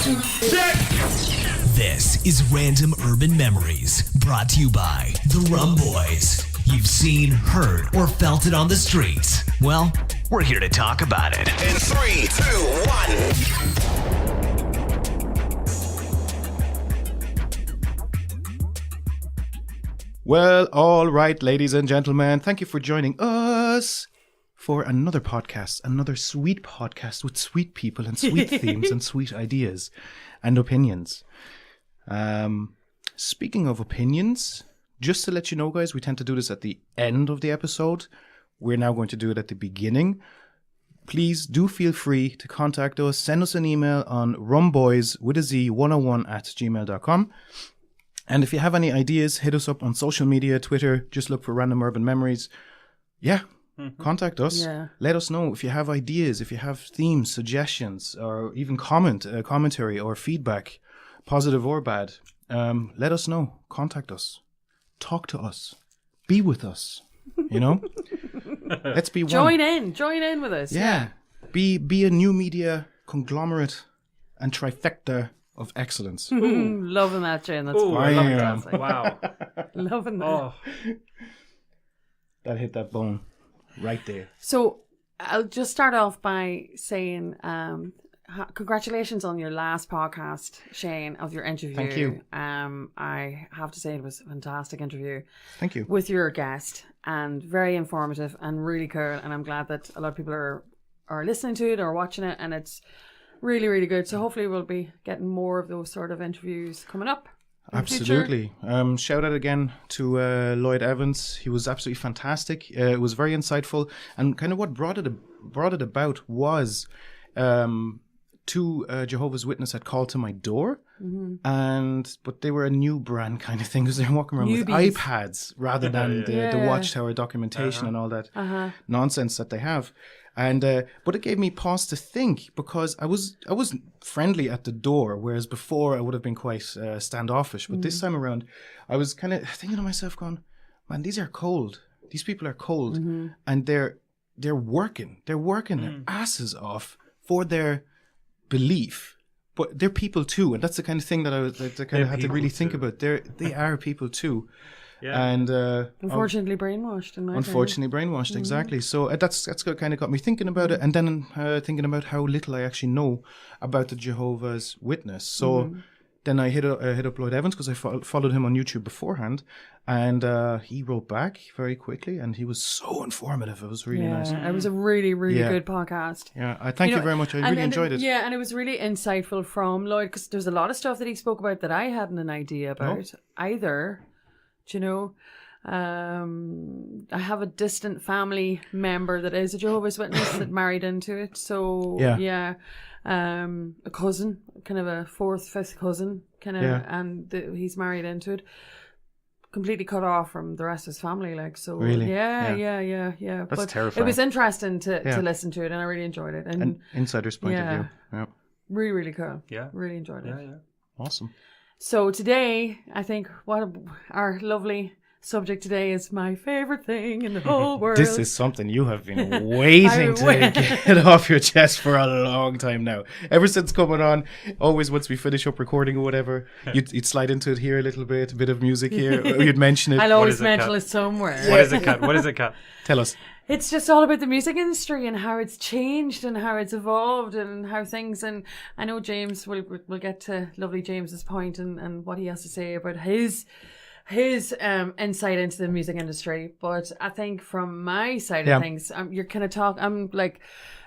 This is Random Urban Memories, brought to you by The Rum Boys. You've seen, heard, or felt it on the streets. Well, we're here to talk about it. In 3, 2, 1. Well, all right, ladies and gentlemen, thank you for joining us for another podcast, another sweet podcast with sweet people and sweet themes and sweet ideas and opinions. Speaking of opinions, just to let you know, guys, we tend to do this at the end of the episode. We're now going to do it at the beginning. Please do feel free to contact us. Send us an email on rumboys101@gmail.com. And if you have any ideas, hit us up on social media, Twitter. Just look for Random Urban Memories. Yeah, contact us. Yeah. Let us know if you have ideas, if you have themes, suggestions, or even commentary or feedback, positive or bad. Let us know. Contact us. Talk to us. Be with us. You know? Let's be one. Join in with us. Yeah. Be a new media conglomerate and trifecta of excellence. Loving that, Jane. That's I am. fantastic. Wow. Loving that. Oh, That hit that bone right there. So I'll just start off by saying congratulations on your last podcast, Shane, of your interview. Thank you. I have to say it was a fantastic interview Thank you. with your guest and very informative and really cool. And I'm glad that a lot of people are listening to it or watching it, and it's really, really good. So hopefully we'll be getting more of those sort of interviews coming up. Absolutely. Shout out again to Lloyd Evans. He was absolutely fantastic. It was very insightful, and kind of what brought it about was two Jehovah's Witnesses had called to my door, but they were a new brand kind of thing because they were walking around with Newbies. iPads rather than the Watchtower documentation and all that nonsense that they have. And but it gave me pause to think, because I was friendly at the door, whereas before I would have been quite standoffish. But this time around, I was kind of thinking to myself, going, "Man, these are cold. These people are cold, and they're working. They're working their asses off for their belief. But they're people too, and that's the kind of thing that I kind of had to really think about. They are people too." yeah. And Unfortunately brainwashed, in my unfortunately brainwashed, exactly. So that's what kind of got me thinking about it, and then thinking about how little I actually know about the Jehovah's Witness. So then I hit up Lloyd Evans, because I followed him on YouTube beforehand, and he wrote back very quickly, and he was so informative. It was really nice. It was a really, really good podcast. Yeah, I thank you very much. I really enjoyed it. Yeah, and it was really insightful from Lloyd, because there's a lot of stuff that he spoke about that I hadn't an idea about either. Do you know? I have a distant family member that is a Jehovah's Witness that married into it. So a cousin, kind of a fourth, fifth cousin, kind of, and he's married into it. Completely cut off from the rest of his family, like, so. Really? Yeah. That's but terrifying. it was interesting to listen to it, and I really enjoyed it. And An insider's point of view. Yeah. really, really cool. Yeah. Really enjoyed it. Yeah. Awesome. So today, I think our lovely subject today is my favorite thing in the whole world. This is something you have been waiting to get off your chest for a long time now. Ever since coming on, always once we finish up recording or whatever, you'd slide into it here a little bit, a bit of music here. You'd mention it. I'll always is it, mention Kat? it somewhere. What is it, Kat? What is it, Kat? Tell us. It's just all about the music industry and how it's changed and how it's evolved and how things, and I know James will get to lovely James's point and what he has to say about his insight into the music industry. But I think from my side of things, you're kind of I'm like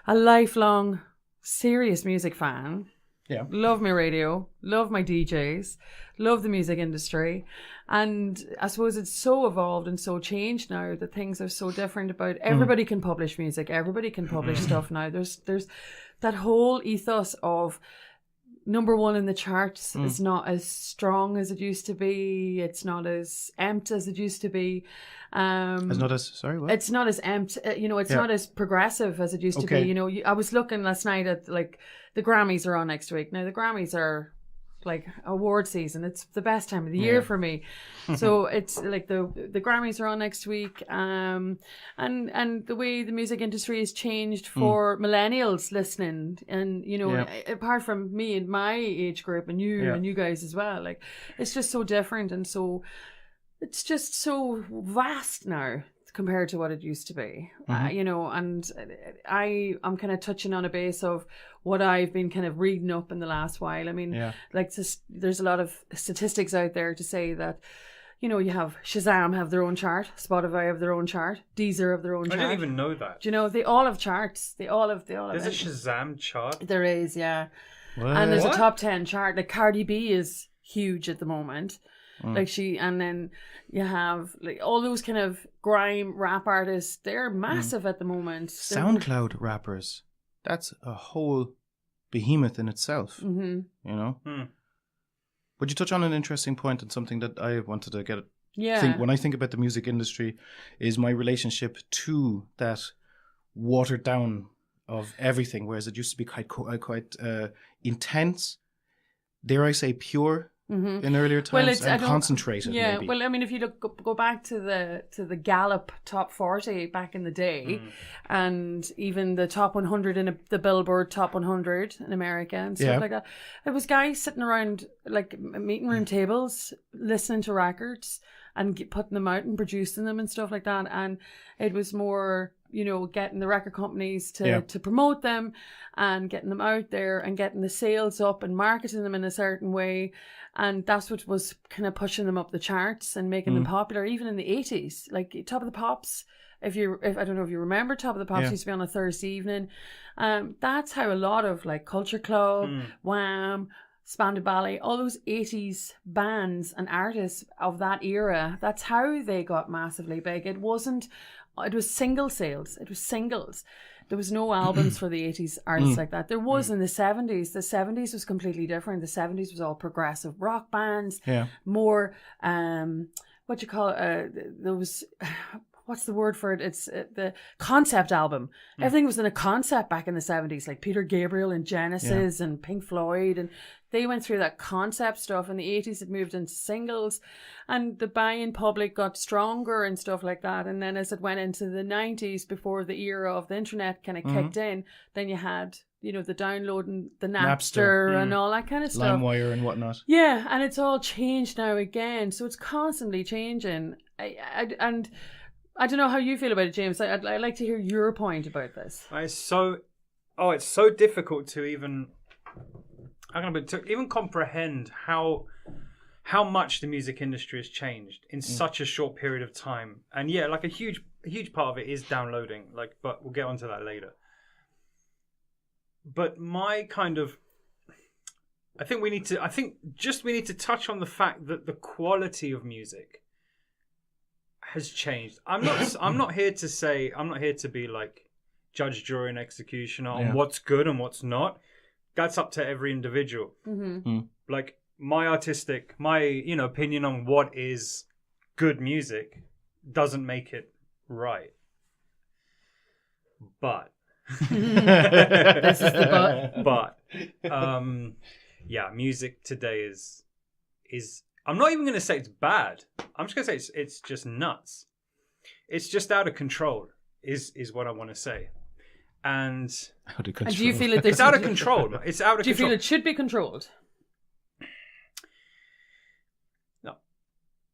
a lifelong serious music fan. Yeah. Love my radio, love my DJs, love the music industry. And I suppose it's so evolved and so changed now that things are so different about everybody can publish music, everybody can publish stuff now. There's that whole ethos of number one in the charts is not as strong as it used to be. It's not as amped as it used to be. It's not as, sorry, what? It's not as amped, it's not as progressive as it used to be. I was looking last night at, like, the Grammys are on next week. Now, the Grammys are like award season. It's the best time of the year for me. So it's like the Grammys are on next week, and the way the music industry has changed for millennials listening, and you know, apart from me and my age group and you guys as well, like it's just so different, and so it's just so vast now compared to what it used to be, you know, and I'm kind of touching on a base of what I've been kind of reading up in the last while. I mean, like there's a lot of statistics out there to say that, you know, you have Shazam have their own chart, Spotify have their own chart, Deezer have their own chart. I didn't even know that. Do you know, they all have charts. They all have. There's a Shazam chart? There is, yeah. What? And there's a top 10 chart. Like Cardi B is huge at the moment. Like and then you have like all those kind of grime rap artists. They're massive at the moment. SoundCloud rappers. That's a whole behemoth in itself. You know. Would you touch on an interesting point and something that I wanted to get? Think when I think about the music industry, is my relationship to that watered down of everything, whereas it used to be quite intense. Dare I say pure? In earlier times, and concentrated. Yeah, maybe. Well, I mean, if you go back to the Gallup Top 40 back in the day, and even the top 100 in the Billboard Top 100 in America and stuff like that, it was guys sitting around like meeting room tables, listening to records and putting them out and producing them and stuff like that. And it was more, you know, getting the record companies to promote them and getting them out there and getting the sales up and marketing them in a certain way. And that's what was kind of pushing them up the charts and making them popular, even in the 80s. Like Top of the Pops, if I don't know if you remember, Top of the Pops used to be on a Thursday evening. That's how a lot of like Culture Club, Wham, Spandau Ballet, all those 80s bands and artists of that era, that's how they got massively big. It was single sales. It was singles. There was no albums for the 80s artists like that. There was in the 70s. The 70s was completely different. The 70s was all progressive rock bands. More, what you call it, there was... What's the word for it? It's the concept album. Everything was in a concept back in the 70s, like Peter Gabriel and Genesis and Pink Floyd. And they went through that concept stuff. In the 80s, it moved into singles. And the buying public got stronger and stuff like that. And then as it went into the 90s, before the era of the internet kind of kicked in, then you had, you know, the downloading, the Napster and all that kind of stuff. LimeWire and whatnot. Yeah, and it's all changed now again. So it's constantly changing. And I don't know how you feel about it, James. I'd like to hear your point about this. It's so difficult to even comprehend how much the music industry has changed in such a short period of time. And yeah, like a huge part of it is downloading. Like, but we'll get onto that later. But my kind of, I think we need to touch on the fact that the quality of music has changed. I'm not here to be like judge, jury, and executioner on what's good and what's not. That's up to every individual. Like my opinion on what is good music doesn't make it right. But this is the but music today is I'm not even going to say it's bad. I'm just going to say it's just nuts. It's just out of control is what I want to say. And out of control. And do you feel it's out of control? It's out of control. Do you feel it should be controlled? No.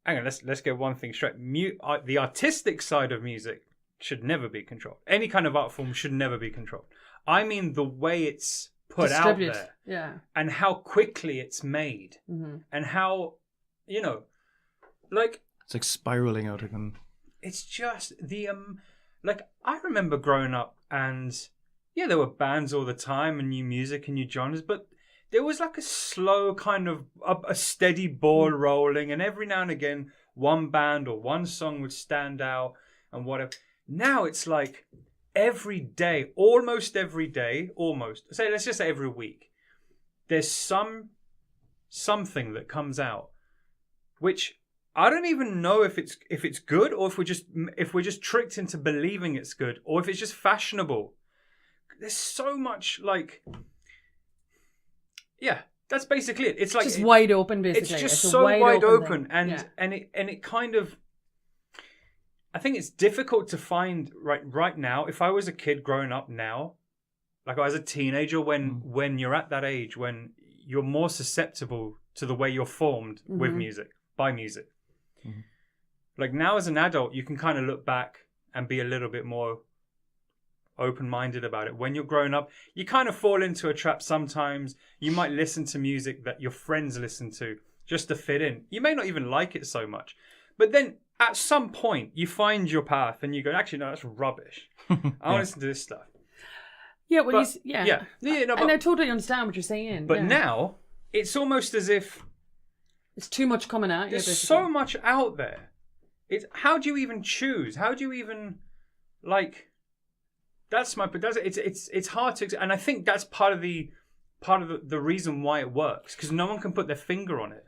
Hang on, let's get one thing straight. The artistic side of music should never be controlled. Any kind of art form should never be controlled. I mean the way it's put out there. And how quickly it's made. And how, you know, like it's like spiraling out again. It's just the like I remember growing up, and there were bands all the time and new music and new genres, but there was like a slow kind of a steady ball rolling, and every now and again one band or one song would stand out and whatever. Now it's like every day, almost every day, let's just say every week, there's something that comes out, which I don't even know if it's good, or if we're just tricked into believing it's good, or if it's just fashionable. There's so much That's basically it. It's like just wide open, basically. It's just a so wide open, thing. and it kind of. I think it's difficult to find right now. If I was a kid growing up now, like I was a teenager, when you're at that age when you're more susceptible to the way you're formed with music, by music. Mm-hmm. Like now as an adult, you can kind of look back and be a little bit more open-minded about it. When you're growing up, you kind of fall into a trap sometimes. You might listen to music that your friends listen to just to fit in. You may not even like it so much. But then at some point, you find your path and you go, actually, no, that's rubbish. I want to listen to this stuff. Yeah, well, but, and I totally understand what you're saying. But now, it's almost as if it's too much coming out. There's so much out there. How do you even choose? How do you even That's it's hard to, and I think that's part of the reason why it works, because no one can put their finger on it.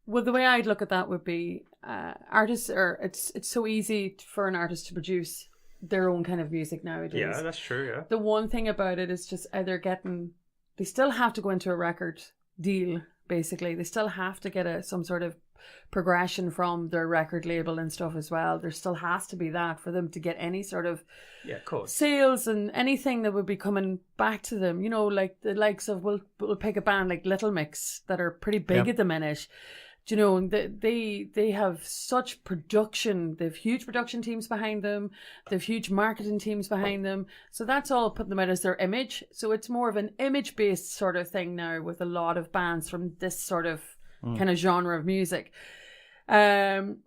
Well, the way I'd look at that would be artists it's so easy for an artist to produce their own kind of music nowadays. Yeah, that's true. Yeah. The one thing about it is just they still have to go into a record deal. Basically, they still have to get some sort of progression from their record label and stuff as well. There still has to be that for them to get any sort of sales and anything that would be coming back to them. You know, like the likes of we'll pick a band like Little Mix that are pretty big at the minute. You know, they have such production. They have huge production teams behind them. They have huge marketing teams behind them. So that's all putting them out as their image. So it's more of an image-based sort of thing now with a lot of bands from this sort of kind of genre of music. As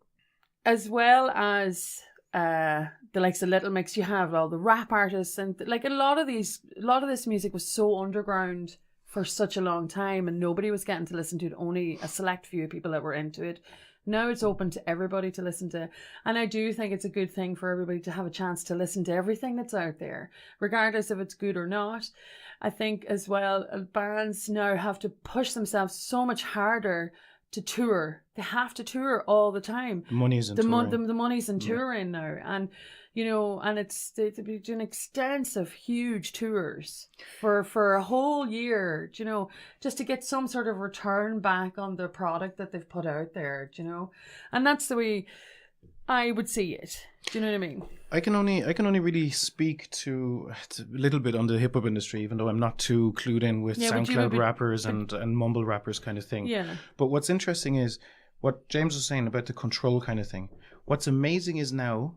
well as the likes of Little Mix, you have all the rap artists, and like a lot of this music was so underground for such a long time, and nobody was getting to listen to it. Only a select few people that were into it. Now it's open to everybody to listen to, and I do think it's a good thing for everybody to have a chance to listen to everything that's out there, regardless if it's good or not. I think as well, bands now have to push themselves so much harder to tour. They have to tour all the time. The money's in touring. The money's in touring now, and you know, and they're doing extensive, huge tours for a whole year, you know, just to get some sort of return back on the product that they've put out there, you know, and that's the way I would see it. Do you know what I mean? I can only really speak to a little bit on the hip hop industry, even though I'm not too clued in with SoundCloud rappers and mumble rappers kind of thing. Yeah. But what's interesting is what James was saying about the control kind of thing. What's amazing is now,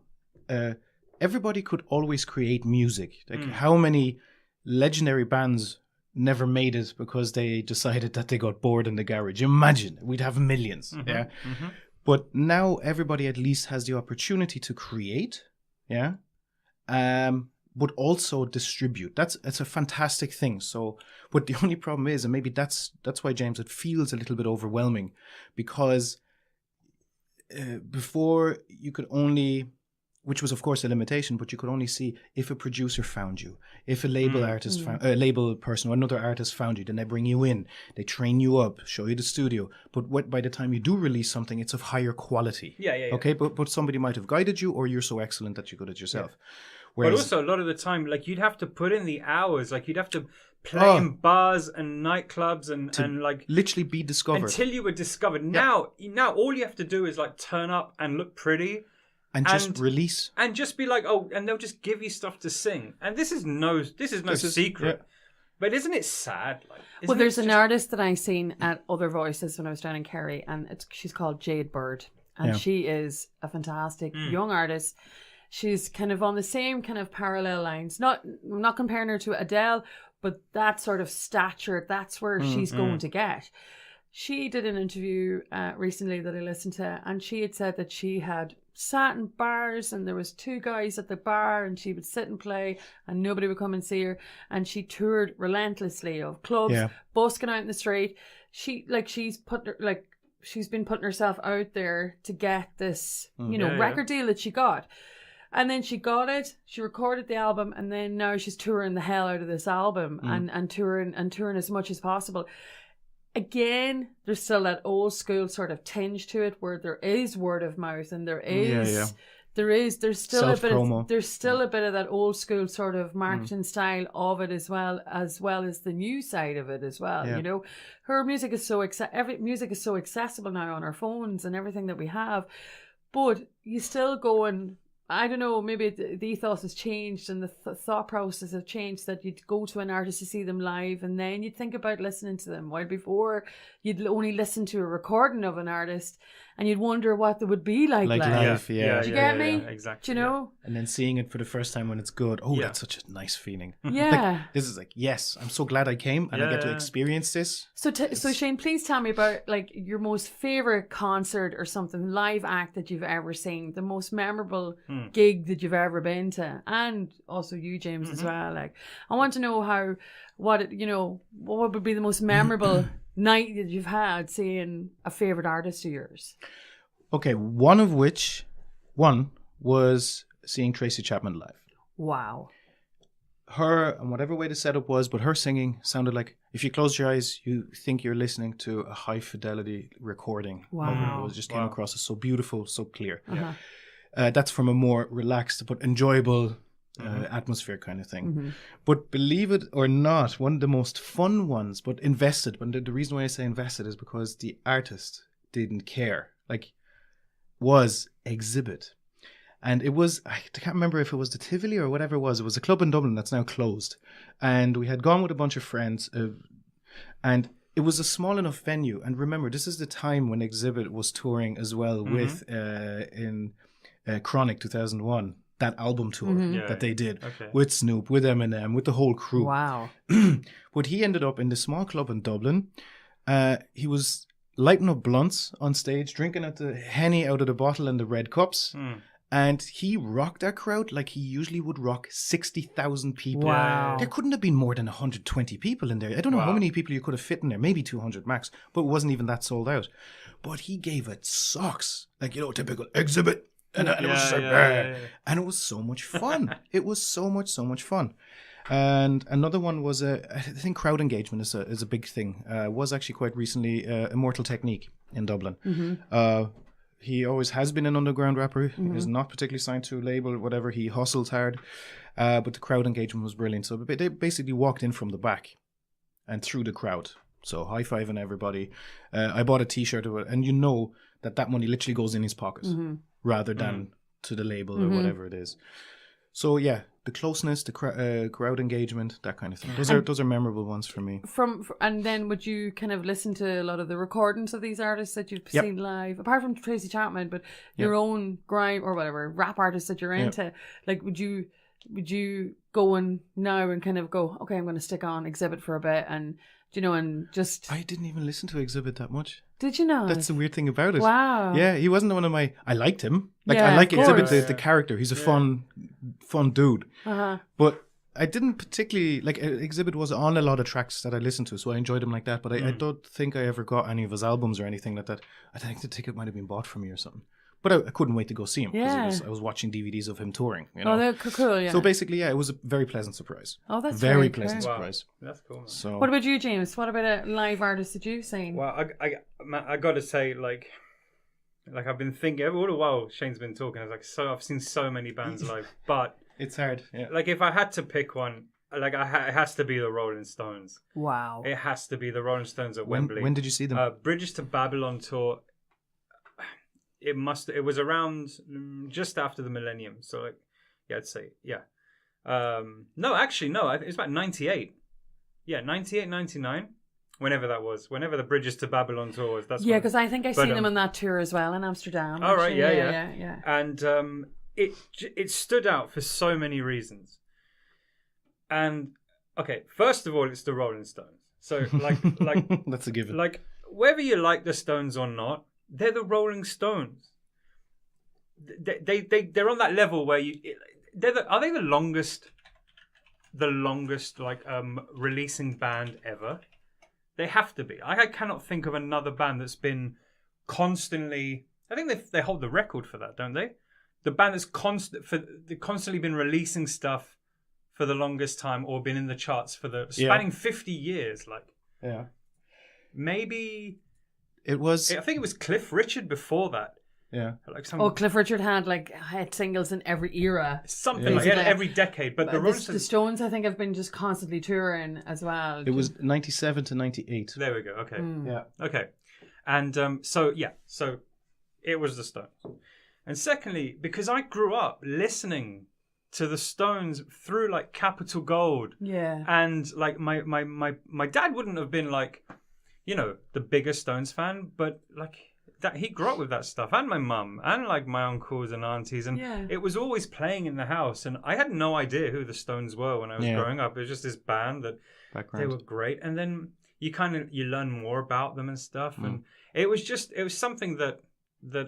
everybody could always create music. Like how many legendary bands never made it because they decided that they got bored in the garage? Imagine, we'd have millions. Mm-hmm. Yeah. Mm-hmm. But now everybody at least has the opportunity to create, but also distribute. That's a fantastic thing. So, but the only problem is, and maybe that's why, James, it feels a little bit overwhelming, because before you could only, which was of course a limitation, but you could only see if a producer found you, if a label artist found, a label person or another artist found you, then they bring you in, they train you up, show you the studio. But by the time you do release something, it's of higher quality. Yeah. Okay, but somebody might have guided you, or you're so excellent that you're good at yourself. Yeah. But also a lot of the time, like you'd have to put in the hours, like you'd have to play in bars and nightclubs and like literally be discovered until you were discovered. Yeah. Now all you have to do is like turn up and look pretty. And just release. And just be like, and they'll just give you stuff to sing. And this is no secret. Yeah. But isn't it sad? Like, there's an artist that I seen at Other Voices when I was down in Kerry, and she's called Jade Bird. And she is a fantastic young artist. She's kind of on the same kind of parallel lines. I'm not comparing her to Adele, but that sort of stature, that's where she's going to get. She did an interview recently that I listened to, and she had said that she had sat in bars and there was two guys at the bar and she would sit and play and nobody would come and see her, and she toured relentlessly of clubs, busking out in the street. She's been putting herself out there to get this record deal that she got. And then she got it, she recorded the album, and then now she's touring the hell out of this album and touring as much as possible. Again, there's still that old school sort of tinge to it where there is word of mouth and there There's still a bit Self-promo. a bit of that old school sort of marketing style of it as well as the new side of it as well. Yeah. You know, her music is so music is so accessible now on our phones and everything that we have, but you still go and I don't know, maybe the ethos has changed and the thought process has changed that you'd go to an artist to see them live and then you'd think about listening to them. While before you'd only listen to a recording of an artist and you'd wonder what they would be like live. Yeah, Do you get me? exactly. Do you know? And then seeing it for the first time when it's good. Oh, that's such a nice feeling. Yeah. This is like, yes, I'm so glad I came and I get to experience this. So Shane, please tell me about like your most favorite concert or something live act that you've ever seen, the most memorable gig that you've ever been to, and also you, James, as well. Like, I want to know what would be the most memorable night that you've had seeing a favorite artist of yours. Okay, one was seeing Tracy Chapman live. Wow. Her, and whatever way the setup was, but her singing sounded like, if you close your eyes, you think you're listening to a high fidelity recording. Wow. It just came across as so beautiful, so clear. That's from a more relaxed but enjoyable atmosphere kind of thing. But believe it or not, one of the most fun ones, but invested, but the reason why I say invested is because the artist didn't care, was Exhibit. And it was, I can't remember if it was the Tivoli or whatever it was a club in Dublin that's now closed. And we had gone with a bunch of friends and it was a small enough venue. And remember, this is the time when Exhibit was touring as well with in Chronic 2001, that album tour that they did with Snoop, with Eminem, with the whole crew. Wow. But he ended up in the small club in Dublin. He was lighting up blunts on stage, drinking out the Henny out of the bottle and the red cups. And he rocked that crowd like he usually would rock 60,000 people. Wow. There couldn't have been more than 120 people in there. I don't know how many people you could have fit in there, maybe 200 max, but it wasn't even that sold out. But he gave it socks, typical Exhibit. And it was just and it was so much fun. It was so much fun. And another one was I think crowd engagement is a big thing. Was actually quite recently Immortal Technique in Dublin. He always has been an underground rapper. He is not particularly signed to a label, whatever. He hustles hard, but the crowd engagement was brilliant. So they basically walked in from the back and through the crowd. So high-fiving everybody. I bought a T-shirt of it, and you know that money literally goes in his pocket rather than to the label or whatever it is. So yeah, the closeness, the crowd engagement, that kind of thing. Those are memorable ones for me. And then would you kind of listen to a lot of the recordings of these artists that you've seen live, apart from Tracy Chapman, but your own grime or whatever rap artists that you're into? Like, would you go in now and kind of go, okay, I'm going to stick on Exhibit for a bit, and and just. I didn't even listen to Exhibit that much. Did you not? That's the weird thing about it. Wow. Yeah, he wasn't one of my. I liked him. I like Exhibit, the character. He's a fun dude. But I didn't particularly Exhibit was on a lot of tracks that I listened to, so I enjoyed him like that. But I don't think I ever got any of his albums or anything like that. I think the ticket might have been bought for me or something. But I couldn't wait to go see him because I was watching DVDs of him touring. Oh, they're cool, yeah. So basically, it was a very pleasant surprise. Oh, that's very pleasant surprise. Wow. That's cool. Man. So, what about you, James? What about a live artist that you've seen? Well, I got to say, I've been thinking all the while Shane's been talking. I've seen so many bands live, but it's hard. Yeah. If I had to pick one, it has to be the Rolling Stones. Wow. It has to be the Rolling Stones at Wembley. When did you see them? Bridges to Babylon tour. It was around just after the millennium. So I'd say, yeah. No, actually, no. It was about 98. Yeah, 98, 99. Whenever that was. Whenever the Bridges to Babylon tour was. That's because I think I seen them on that tour as well in Amsterdam. Oh, right, yeah. And it stood out for so many reasons. And, okay, first of all, it's the Rolling Stones. So, that's a given. Whether you like the Stones or not, they're the Rolling Stones. They're on that level where are they the longest releasing band ever? They have to be. I cannot think of another band that's been constantly. I think they hold the record for that, don't they? The band that's constantly been releasing stuff for the longest time, or been in the charts for spanning 50 years. Maybe. It was. I think it was Cliff Richard before that. Yeah. Like some, Oh, Cliff Richard had like hit singles in every era. something like every decade. But the Stones, I think, have been just constantly touring as well. It was 97 to 98. There we go. Okay. Yeah. Okay. And so it was the Stones. And secondly, because I grew up listening to the Stones through like Capitol Gold. Yeah. And like my dad wouldn't have been like, you know, the biggest Stones fan, but like that he grew up with that stuff, and my mum and like my uncles and aunties, and it was always playing in the house, and I had no idea who the Stones were when I was growing up. It was just this band that they were great, and then you learn more about them and stuff, and it was something that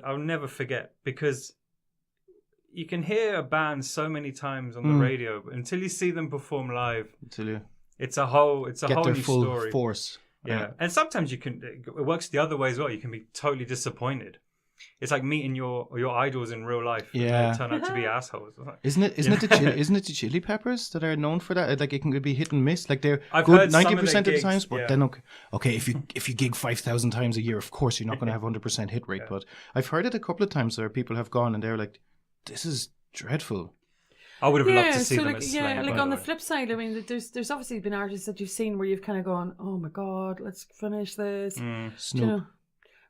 I'll never forget, because you can hear a band so many times on the radio, but until you see them perform live, it's a whole new full story. Force. Yeah, and sometimes it works the other way as well. You can be totally disappointed. It's like meeting your idols in real life. Yeah, and they turn out to be assholes. Isn't it the Chili Peppers that are known for that? Like it can be hit and miss. Like they're I've good heard 90% of the gigs, times, but then okay, if you gig 5,000 times a year, of course you're not going to have 100% hit rate. But I've heard it a couple of times where people have gone and they're like, "This is dreadful." I would have loved to see them like, at Slane. Like on the flip side, I mean, there's obviously been artists that you've seen where you've kind of gone, "Oh my God, let's finish this." Snoop. You know?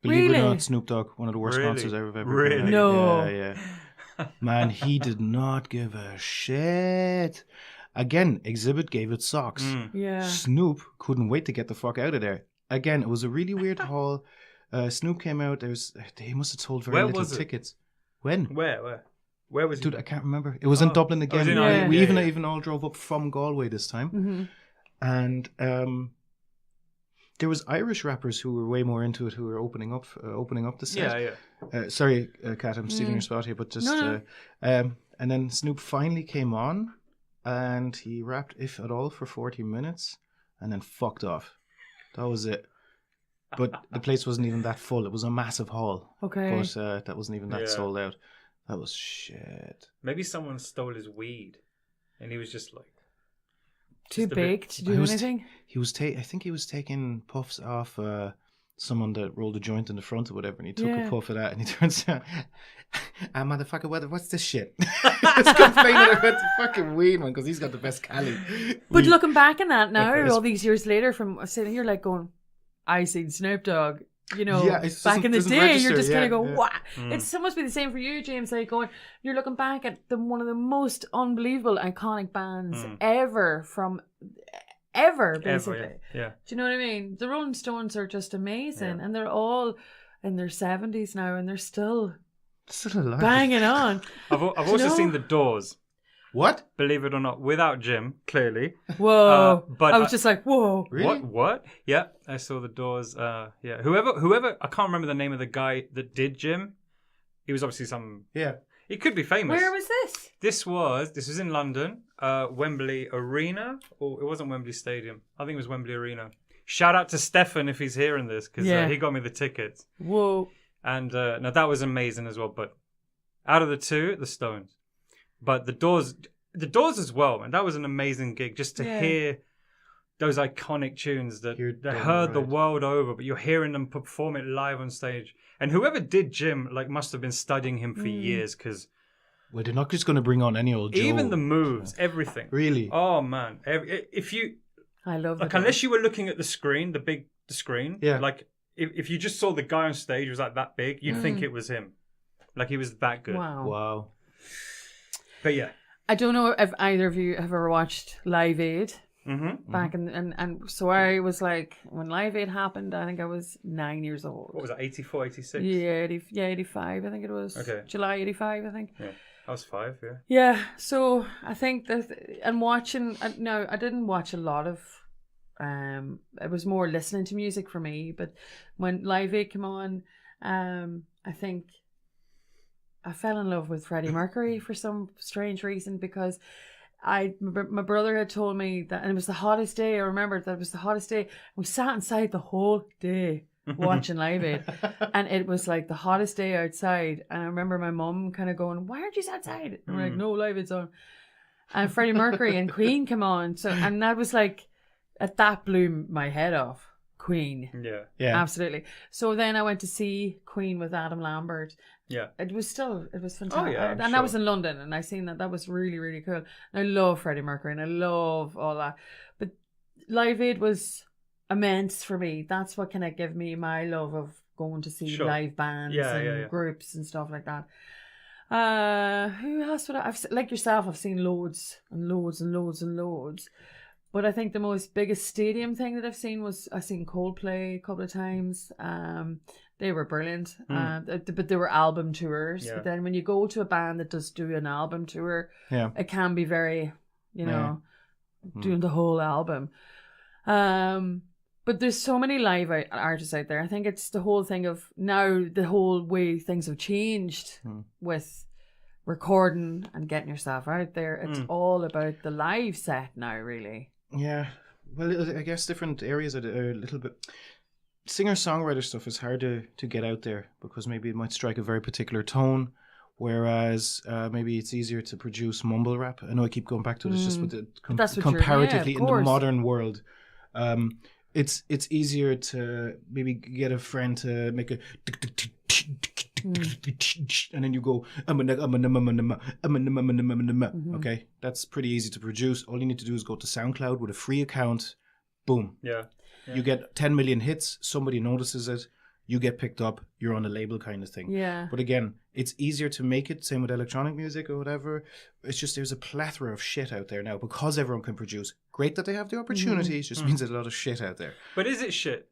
Believe it or not, Snoop Dogg, one of the worst concerts I've ever Really? been. No. Yeah. Man, he did not give a shit. Again, Exhibit gave it socks. Yeah. Snoop couldn't wait to get the fuck out of there. Again, it was a really weird haul. Snoop came out. He must have sold very little tickets. When? Where was he? Dude, I can't remember. It was in Dublin again. We even all drove up from Galway this time. And there was Irish rappers who were way more into it, who were opening up the set. Sorry, Kat, I'm stealing your spot here, but just and then Snoop finally came on, and he rapped, if at all, for 40 minutes, and then fucked off. That was it. But the place wasn't even that full. It was a massive hall. Okay. But that wasn't even that sold out. That was shit. Maybe someone stole his weed, and he was just like too big to do anything. I think he was taking puffs off someone that rolled a joint in the front or whatever, and he took a puff of that, and he turns around, motherfucker, what's this shit? He's complaining about the fucking weed, man, because he's got the best Cali. But looking back on that now, all these years later, from sitting here like going, I seen Snoop Dogg. You know, back in the day, you're just kind of going, wow. It must be the same for you, James. Like you're looking back at one of the most unbelievable, iconic bands ever, basically. Yeah. Do you know what I mean? The Rolling Stones are just amazing, and they're all in their 70s now, and they're still alive, banging on. I've also seen the Doors. What? Believe it or not, without Jim, clearly. Whoa! But I was just like, whoa! Really? What? Yeah, I saw the Doors. Whoever. I can't remember the name of the guy that did Jim. He was obviously some. Yeah. He could be famous. Where was this? This was in London, Wembley Arena, or it wasn't Wembley Stadium. I think it was Wembley Arena. Shout out to Stefan if he's hearing this, because he got me the tickets. Whoa! And now that was amazing as well. But out of the two, the Stones. But the Doors as well, man. That was an amazing gig, just to hear those iconic tunes that heard the world over, but you're hearing them perform it live on stage. And whoever did Jim, like, must have been studying him for years, because well, they're not just going to bring on any old Joe. Even the moves, everything. Really? Oh man, I love like, unless you were looking at the screen, the screen, like if you just saw the guy on stage was like that big, you'd think it was him, like he was that good. Wow. But yeah, I don't know if either of you have ever watched Live Aid. Back in and so I was like, when Live Aid happened, I think I was 9 years old. What was that, 84, 86? Yeah, 85 I think it was. Okay. July 85 I think. Yeah, I was 5, yeah. Yeah, so I think that, and watching, no, I didn't watch a lot of, it was more listening to music for me, but when Live Aid came on, I think I fell in love with Freddie Mercury for some strange reason, because my brother had told me that, and it was the hottest day. I remember that it was the hottest day. We sat inside the whole day watching Live Aid, and it was like the hottest day outside. And I remember my mum kind of going, "Why aren't you outside?" And we're like, "No, Live Aid's on." And Freddie Mercury and Queen come on, and that was like, that blew my head off, Queen. Yeah. Absolutely. So then I went to see Queen with Adam Lambert. Yeah. It was fantastic. Oh, yeah, and that was in London, and I seen that. That was really, really cool. And I love Freddie Mercury, and I love all that. But Live Aid was immense for me. That's what kind of give me my love of going to see live bands and groups and stuff like that. Who else would I've like yourself? I've seen loads and loads and loads and loads. But I think the most biggest stadium thing that I've seen Coldplay a couple of times. They were brilliant. But they were album tours. Yeah. But then when you go to a band that does do an album tour, it can be very, doing the whole album. But there's so many live artists out there. I think it's the whole thing of now the whole way things have changed with recording and getting yourself out there. It's all about the live set now, really. Yeah. Well, I guess different areas are a little bit... Singer-songwriter stuff is hard to get out there because maybe it might strike a very particular tone, whereas maybe it's easier to produce mumble rap. I know I keep going back to this just with the comparatively in the modern world. It's easier to maybe get a friend to make a and then you go okay, that's pretty easy to produce. All you need to do is go to SoundCloud with a free account, boom. Yeah. You get 10 million hits, somebody notices it, you get picked up, you're on a label kind of thing. Yeah. But again, it's easier to make it, same with electronic music or whatever. It's just there's a plethora of shit out there now because everyone can produce. Great that they have the opportunities, just means there's a lot of shit out there. But is it shit?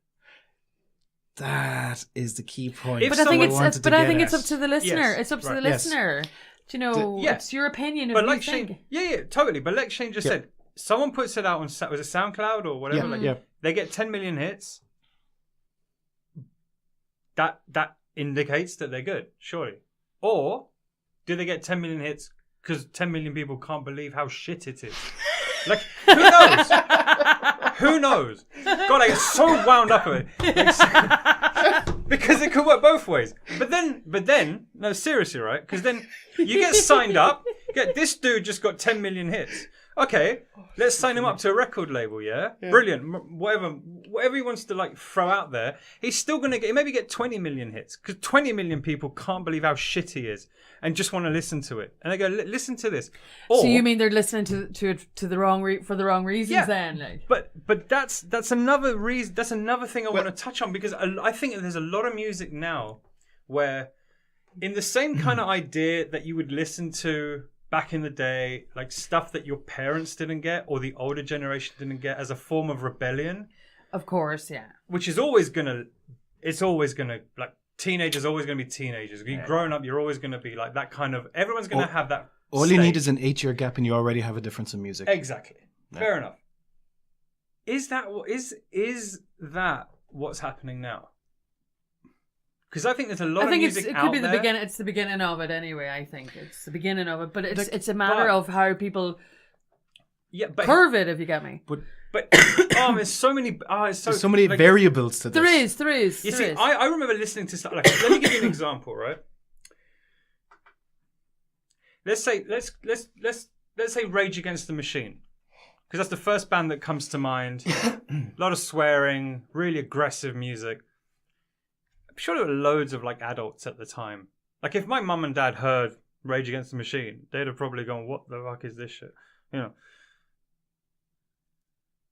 That is the key point. But I think it's up to the listener. Yes. It's up to the listener. Do you know, it's your opinion of what you think. Yeah, totally. But like Shane just said, someone puts it out on, was it SoundCloud or whatever? They get 10 million hits. That indicates that they're good, surely. Or do they get 10 million hits because 10 million people can't believe how shit it is? Like, who knows? Who knows? God, I get so wound up with it. Because it could work both ways. But then, no, seriously, right? Because then you get signed up. This dude just got 10 million hits. Okay, let's sign him up to a record label, yeah? Brilliant. Whatever he wants to like throw out there, he's still going to get 20 million hits because 20 million people can't believe how shit he is and just want to listen to it. And they go, listen to this. Or, so you mean they're listening to it for the wrong reasons then? Like? But that's another reason. That's another thing I want to touch on because I think there's a lot of music now where in the same kind of idea that you would listen to back in the day, like stuff that your parents didn't get or the older generation didn't get as a form of rebellion. Of course, yeah. Which is always gonna, like, teenagers always gonna be teenagers. You're growing up, you're always gonna be like that kind of, everyone's gonna have that all state. You need is an 8-year gap and you already have a difference in music. Exactly. Yeah. Fair enough. Is that what's happening now? Because I think there's a lot of music out there. I think it could be the beginning. It's the beginning of it anyway. I think it's the beginning of it, but it's a matter of how people curve it. If you get me. But there's so many. There's so many like, variables to this. There is. You see, I remember listening to stuff. Like, let me give you an example, right? Let's say Rage Against the Machine, because that's the first band that comes to mind. A lot of swearing, really aggressive music. I'm sure there were loads of like adults at the time. Like if my mum and dad heard Rage Against the Machine, they'd have probably gone, "What the fuck is this shit?" You know.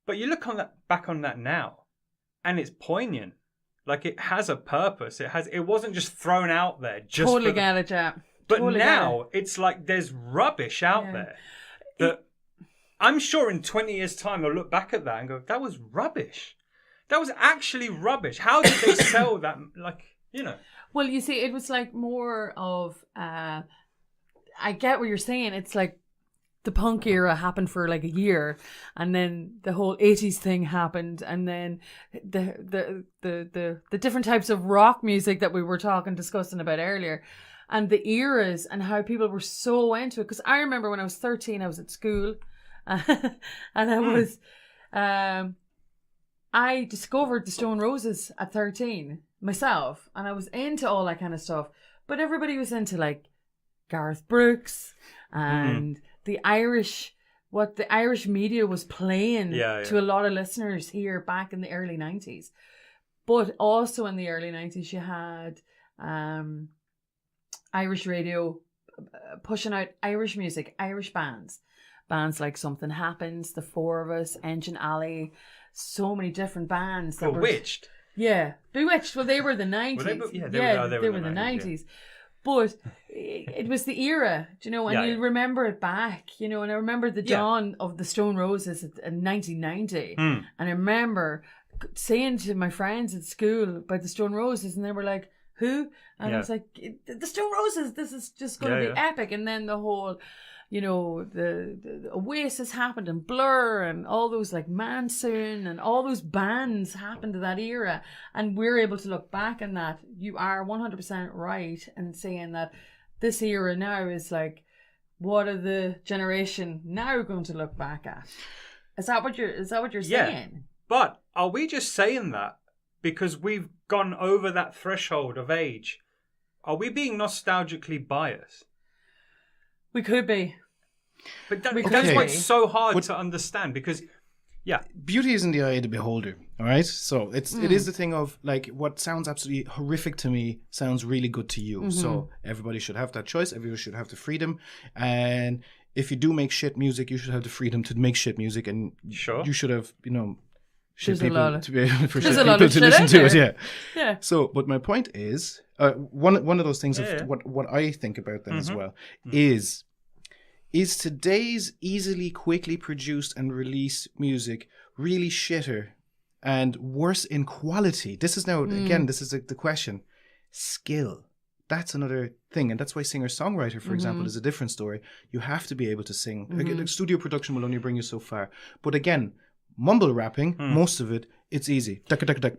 But you look back on that now, and it's poignant. Like it has a purpose. It wasn't just thrown out there. Just totally get it, yeah. But totally now it's like there's rubbish out there that I'm sure in 20 years' time they'll look back at that and go, "That was rubbish. That was actually rubbish. How did they sell that?" Like, you know. Well, you see, it was like more of, I get what you're saying. It's like the punk era happened for like a year, and then the whole 80s thing happened, and then the different types of rock music that we were discussing about earlier, and the eras and how people were so into it. Because I remember when I was 13, I was at school, and I was... I discovered the Stone Roses at 13 myself, and I was into all that kind of stuff. But everybody was into like Garth Brooks and the Irish what the Irish media was playing Yeah, yeah. to a lot of listeners here back in the early 90s. But also in the early 90s, you had Irish radio pushing out Irish music, Irish bands. Bands like Something Happens, The Four of Us, Engine Alley, so many different bands. That Bewitched. Yeah, Bewitched. Well, they were the 90s. They were the 90s. But it was the era, you know, and you remember it back, you know, and I remember the dawn of the Stone Roses in 1990. And I remember saying to my friends at school about the Stone Roses, and they were like, who? And I was like, the Stone Roses, this is just going to be epic. And then the whole, you know, the Oasis happened, and Blur, and all those like Mansoon and all those bands happened to that era, and we're able to look back on that. You are 100% right in saying that this era now is like, what are the generation now going to look back at? Is that what you're saying? But are we just saying that because we've gone over that threshold of age? Are we being nostalgically biased? We could be. But that's why it's so hard to understand, because, beauty is in the eye of the beholder, all right? So it is the thing of, like, what sounds absolutely horrific to me sounds really good to you. So everybody should have that choice. Everybody should have the freedom. And if you do make shit music, you should have the freedom to make shit music. And you should have, you know, shit people to be able for shit people to listen to it. Yeah. So, but my point is, one of those things of what I think about them as well is today's easily, quickly produced and released music really shitter and worse in quality? This is now, again, this is the question. Skill. That's another thing. And that's why singer-songwriter, for example, is a different story. You have to be able to sing. Again, studio production will only bring you so far. But again, mumble rapping, most of it, it's easy.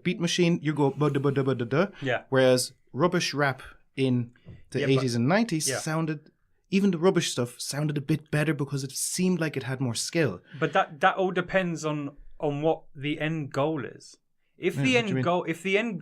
Beat machine, you go da-da-da-da-da-da. Yeah. Whereas rubbish rap in the 80s and 90s sounded... Even the rubbish stuff sounded a bit better because it seemed like it had more skill. But that all depends on what the end goal is. If the end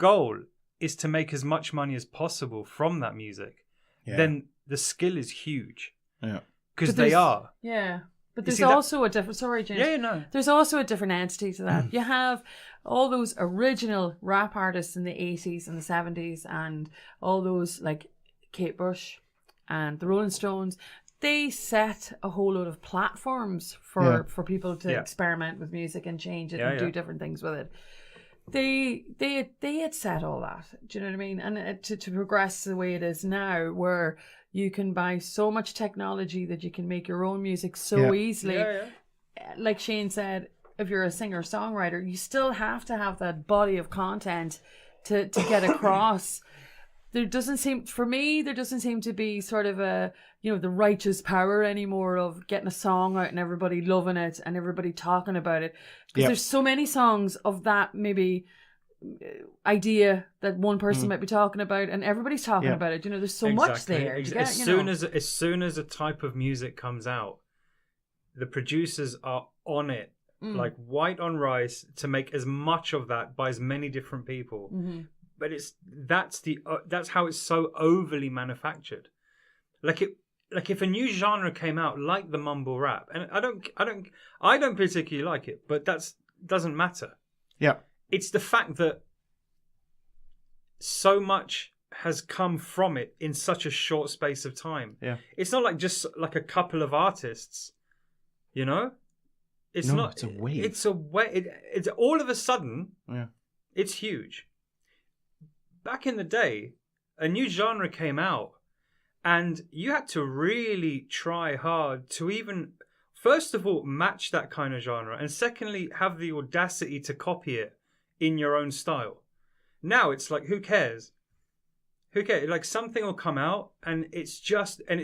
goal is to make as much money as possible from that music, then the skill is huge. Yeah. Because they are. Yeah. But there's also a different... Sorry, James. Yeah, no. There's also a different entity to that. You have all those original rap artists in the 80s and the 70s and all those like Kate Bush and the Rolling Stones. They set a whole load of platforms for people to experiment with music and change it and do different things with it. They had set all that. Do you know what I mean? And to progress the way it is now, where you can buy so much technology that you can make your own music so easily. Like Shane said, if you're a singer-songwriter, you still have to have that body of content to get across. There doesn't seem to be sort of a, you know, the righteous power anymore of getting a song out and everybody loving it and everybody talking about it. Because there's so many songs of that maybe idea that one person might be talking about and everybody's talking about it. You know, there's so much there. As soon as a type of music comes out, the producers are on it like white on rice to make as much of that by as many different people. But that's how it's so overly manufactured. Like if a new genre came out, like the mumble rap, and I don't particularly like it, but doesn't matter. Yeah, it's the fact that so much has come from it in such a short space of time. Yeah, it's not like just like a couple of artists, you know. It's not. It's a wave. It's a wave. It's all of a sudden. Yeah, it's huge. Back in the day, a new genre came out and you had to really try hard to even, first of all, match that kind of genre, and secondly, have the audacity to copy it in your own style. Now it's like, who cares? Who cares? Like, something will come out and it's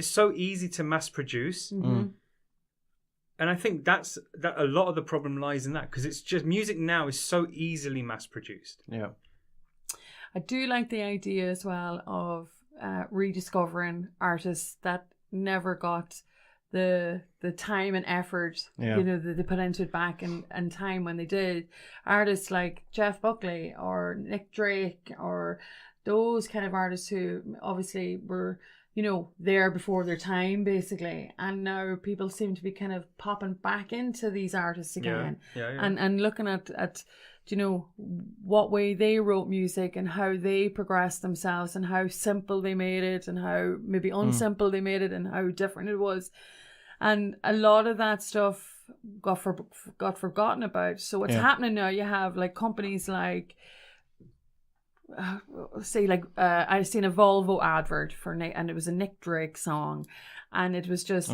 so easy to mass produce. And I think that a lot of the problem lies in that, because it's just, music now is so easily mass produced. Yeah. I do like the idea as well of rediscovering artists that never got the time and effort, you know, that they put into it back and time when they did. Artists like Jeff Buckley or Nick Drake or those kind of artists who obviously were there before their time, basically. And now people seem to be kind of popping back into these artists again. And looking at what way they wrote music and how they progressed themselves and how simple they made it and how maybe unsimple they made it and how different it was. And a lot of that stuff got forgotten about. So what's happening now, you have like companies like, I've seen a Volvo advert for Nick, and it was a Nick Drake song, and it was just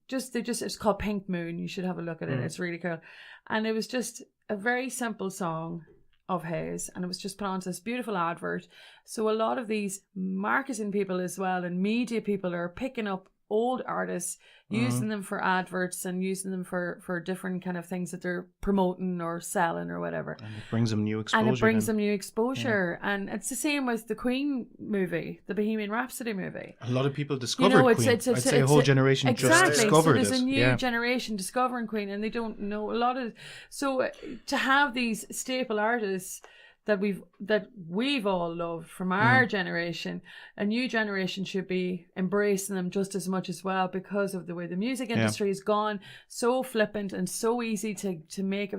it's called Pink Moon. You should have a look at it. It's really cool. And it was just a very simple song of his, and it was just put onto this beautiful advert. So a lot of these marketing people as well and media people are picking up old artists, using them for adverts and using them for different kind of things that they're promoting or selling or whatever. And it brings them new exposure. And it's the same with the Queen movie, the Bohemian Rhapsody movie. A lot of people discovered Queen. I'd say a whole generation just discovered it. So there's a new generation discovering Queen, and they don't know a lot of. So to have these staple artists that we've all loved from our generation, a new generation should be embracing them just as much as well, because of the way the music industry has gone so flippant and so easy to make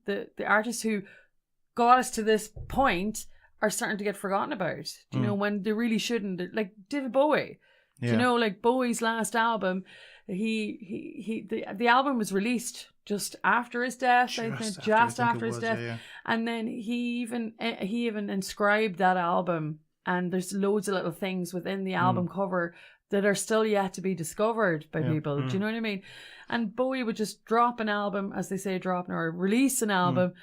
the artists who got us to this point are starting to get forgotten about. When they really shouldn't. Like David Bowie, like Bowie's last album, the album was released just after his death, just after his death. And then he even inscribed that album, and there's loads of little things within the album cover that are still yet to be discovered by people. Do you know what I mean? And Bowie would just drop an album, as they say, or release an album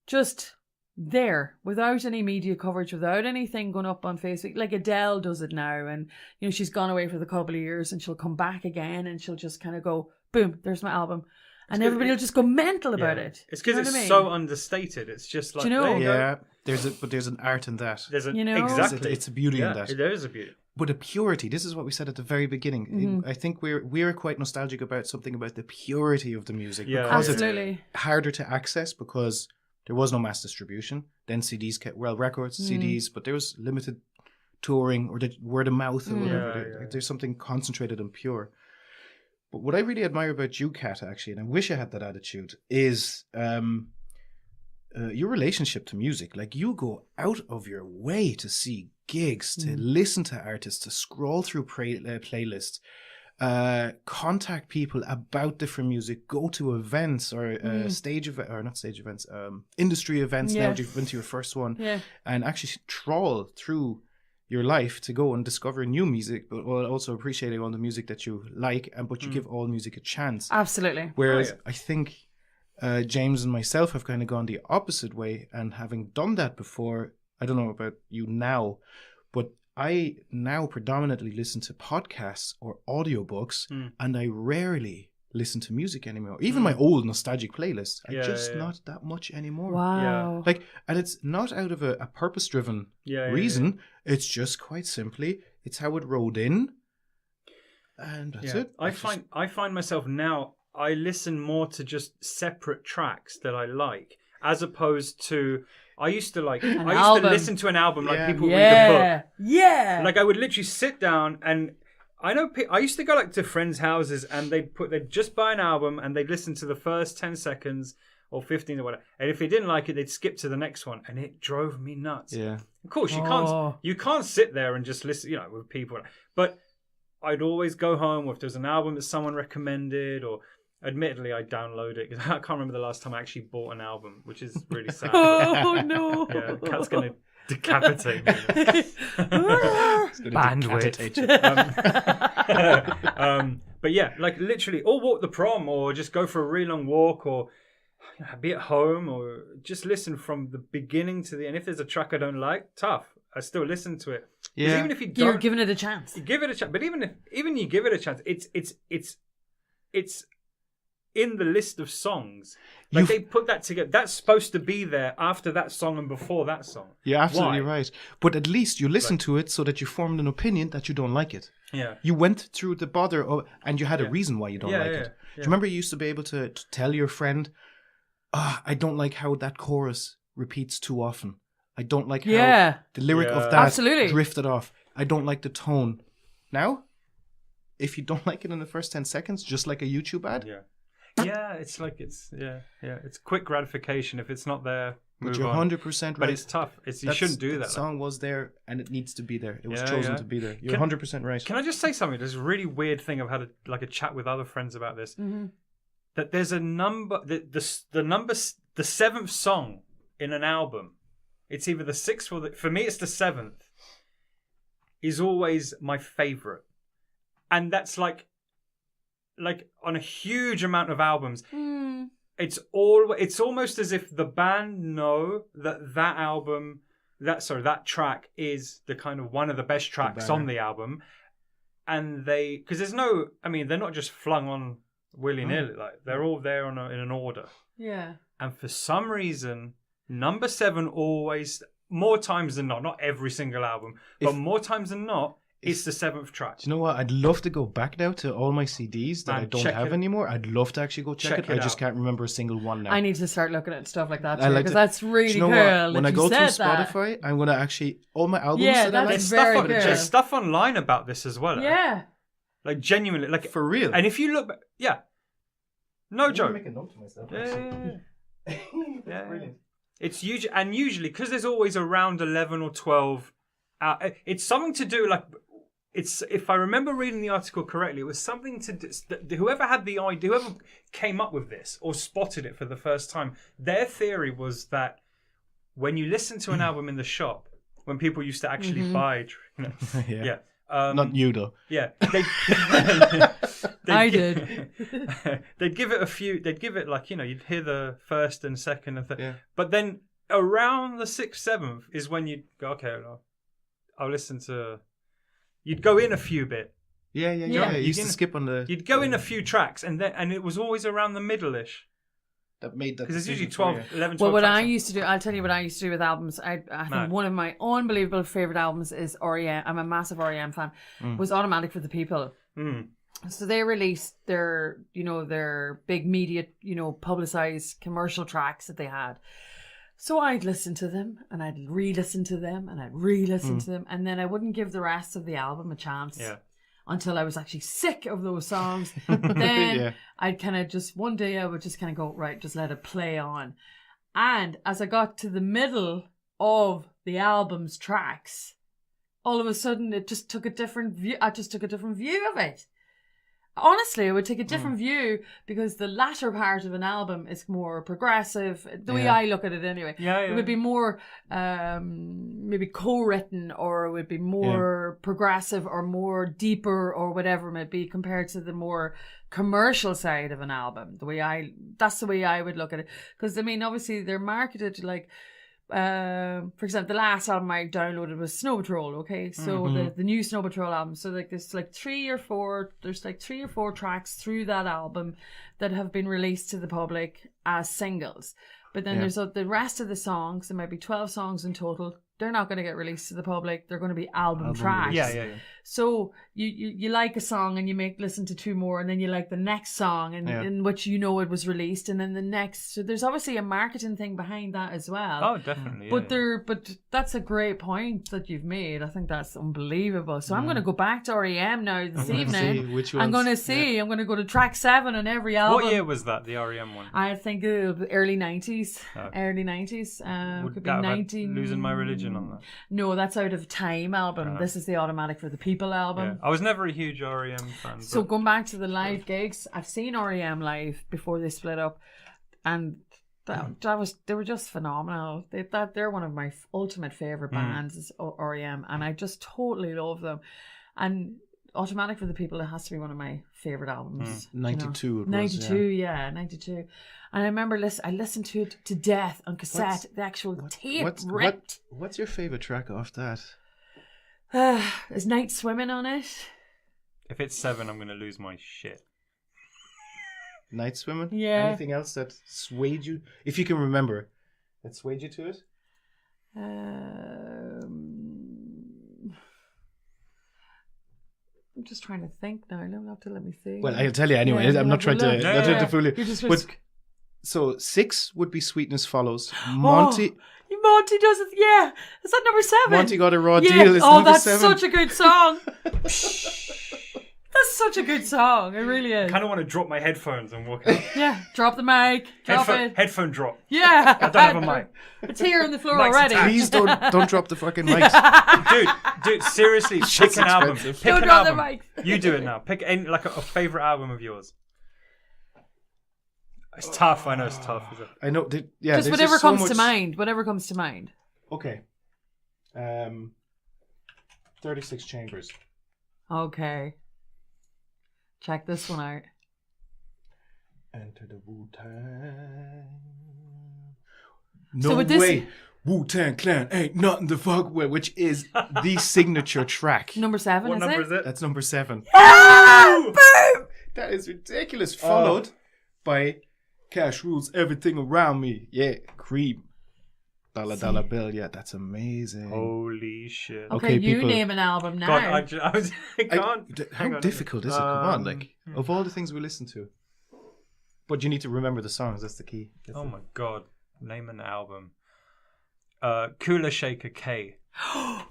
just there without any media coverage, without anything going up on Facebook. Like Adele does it now, and she's gone away for a couple of years and she'll come back again and she'll just kind of go, boom, there's my album. And everybody will just go mental about it. It's because it's so understated. It's just like, there's an art in that. Exactly. It's a beauty in that. There is a beauty. But a purity. This is what we said at the very beginning. I think we're quite nostalgic about something about the purity of the music, because it's harder to access because there was no mass distribution. Then CDs records, CDs, but there was limited touring or the word of mouth or whatever. There's something concentrated and pure. But what I really admire about you, Kat, actually, and I wish I had that attitude, is your relationship to music. Like, you go out of your way to see gigs, to listen to artists, to scroll through playlists, contact people about different music, go to events or industry events. Now you've been to your first one, and actually trawl through your life to go and discover new music, but while also appreciating all the music that you like, but you give all music a chance. Absolutely. Whereas I think James and myself have kind of gone the opposite way, and having done that before, I don't know about you now, but I now predominantly listen to podcasts or audiobooks, and I rarely listen to music anymore. Even my old nostalgic playlists, not that much anymore. Wow. And it's not out of a purpose-driven reason. It's just quite simply, it's how it rolled in, and that's it. I find myself now, I listen more to just separate tracks that I like, as opposed to, I used to listen to an album like people read a book. Yeah. Like, I would literally sit down, and I know I used to go to friends' houses, and they'd just buy an album and they'd listen to the first 10 seconds or 15 or whatever. And if they didn't like it, they'd skip to the next one, and it drove me nuts. Yeah. Of course, you can't sit there and just listen, with people. But I'd always go home if there's an album that someone recommended, or admittedly, I download it because I can't remember the last time I actually bought an album, which is really sad. Oh no! Yeah, Kat's gonna decapitate me. Bandwidth. But yeah, like literally, or walk the prom, or just go for a really long walk, or be at home, or just listen from the beginning to the end. If there's a track I don't like, tough. I still listen to it. Yeah. Even if you're giving it a chance. You give it a chance. But even you give it a chance, it's in the list of songs. Like, they put that together. That's supposed to be there after that song and before that song. You're absolutely right. But at least you listened to it so that you formed an opinion that you don't like it. Yeah. You went through the bother and you had a reason why you don't like it. Do you remember you used to be able to tell your friend, I don't like how that chorus repeats too often. I don't like how the lyric of that absolutely drifted off. I don't like the tone. Now, if you don't like it in the first 10 seconds, just like a YouTube ad. Yeah, it's like it's quick gratification. If it's not there, but you're 100% right. But it's tough. You shouldn't do that. The song was there and it needs to be there. It was chosen to be there. You're 100% right. Can I just say something? There's a really weird thing. I've had a chat with other friends about this. Mm-hmm. That there's a number, the seventh song in an album. It's either the sixth or for me, it's the seventh. Is always my favorite, and that's like on a huge amount of albums. It's almost as if the band know that album, that track is the kind of one of the best tracks on the album, and because there's no, I mean, they're not just flung on willy-nilly, like they're all there in an order. Yeah. And for some reason, number 7 always, more times than not every single album, but more times than not, it's the 7th track. Do you know what? I'd love to go back now to all my CDs that I don't have anymore. I'd love to actually go check it. I just can't remember a single one now. I need to start looking at stuff like that too, because that's really cool. When I go through Spotify, I'm going to actually, all my albums that I like. There's stuff online about this as well. Yeah. Like genuinely, like for real. And if you look, no joke. I'm making a note to myself. Yeah. Brilliant. It's usually because there's always around 11 or 12. It's something to do like. It's, if I remember reading the article correctly, it was something to do, whoever had the idea, whoever came up with this or spotted it for the first time, their theory was that when you listen to an album in the shop, when people used to actually buy, not you though. Yeah, I did. They'd give it a few. They'd give it like you'd hear the first and second and third, but then around the 6th, 7th is when you'd go, okay, I'll listen to. You'd go in a few bit. Yeah. You used to skip on the. You'd go in a few tracks, and it was always around the middle-ish. That made that. Because it's usually 11, 12. Well, what I used to do, I'll tell you what I used to do with albums. I think one of my unbelievable favorite albums is REM. I'm a massive REM fan. Was Automatic for the People. So they released their big media, publicized commercial tracks that they had. So I'd listen to them, and I'd re-listen to them, and I'd re-listen to them, and then I wouldn't give the rest of the album a chance until I was actually sick of those songs. Then I'd kind of just, one day I would just kind of go, right, just let it play on. And as I got to the middle of the album's tracks, all of a sudden it just took a different view. I just took a different view of it. Honestly, I would take a different view because the latter part of an album is more progressive. The way I look at it anyway. It would be more maybe co-written, or it would be more progressive or more deeper or whatever it may be compared to the more commercial side of an album. That's the way I would look at it. Because, I mean, obviously they're marketed like, for example, the last album I downloaded was Snow Patrol. Okay, so the new Snow Patrol album. So like there's like 3 or 4 tracks through that album that have been released to the public as singles. But then there's the rest of the songs. There might be 12 songs in total. They're not going to get released to the public. They're going to be album tracks. Yeah. So you like a song and you listen to 2 more, and then you like the next song in which it was released, and then the next. So there's obviously a marketing thing behind that as well. Oh, definitely. But that's a great point that you've made. I think that's unbelievable. So I'm going to go back to REM now this evening. I'm going to see. I'm going to go to track 7 on every album. What year was that? The REM one? I think early 90s. Early 90s. Would could that be have 19. Losing My Religion on that? No, that's out of Time album. This is the Automatic for the People album. Yeah. I was never a huge REM fan. So going back to the live gigs, I've seen REM live before they split up, and they were just phenomenal. They're one of my ultimate favorite bands, is REM, and I just totally love them. And Automatic for the People, it has to be one of my favorite albums. 92 it was, 92. And I remember I listened to it to death on cassette, the actual tape ripped. What's your favorite track off that? Is Night Swimming on it? If it's 7, I'm going to lose my shit. Night Swimming? Yeah. Anything else that swayed you? If you can remember, that swayed you to it? I'm just trying to think now. You'll have to let me think. Well, I'll tell you anyway. I'm not trying to fool you. You just but, so 6 would be Sweetness Follows. Monty. You Monty does it. Yeah. Is that number 7? Monty Got a Raw Deal is oh, number that's 7. such a good song. That's such a good song. It really is. I kind of want to drop my headphones and walk out. Yeah. Drop the mic. Drop it. Headphone drop. Yeah. I don't have a mic. It's here on the floor Mic's already. attached. Please don't drop the fucking mics. Dude, seriously, pick an album. expensive. Pick Don't an drop the album. mic. You do it now. Pick any, like a favorite album of yours. It's tough. I know it's tough. Is it? I know. Just there's whatever so comes to much- mind. Whatever comes to mind. Okay. 36 Chambers. Okay. Check this one out. Enter the Wu-Tang. So No with this- way. Wu-Tang Clan ain't nothing to fuck with, which is the signature track. Number 7, What is number it? is it? That's number 7. Ah, boom! That is ridiculous. Followed by Cash Rules Everything Around Me. Yeah, Cream. Dollar Bill. Yeah, that's amazing. Holy shit. Oh. Okay, Okay, you people- name an album now. God, I can't. How difficult is it? Come on, like, of all the things we listen to. But you need to remember the songs. That's the key. Oh my god. Name an album. Cooler Shaker K.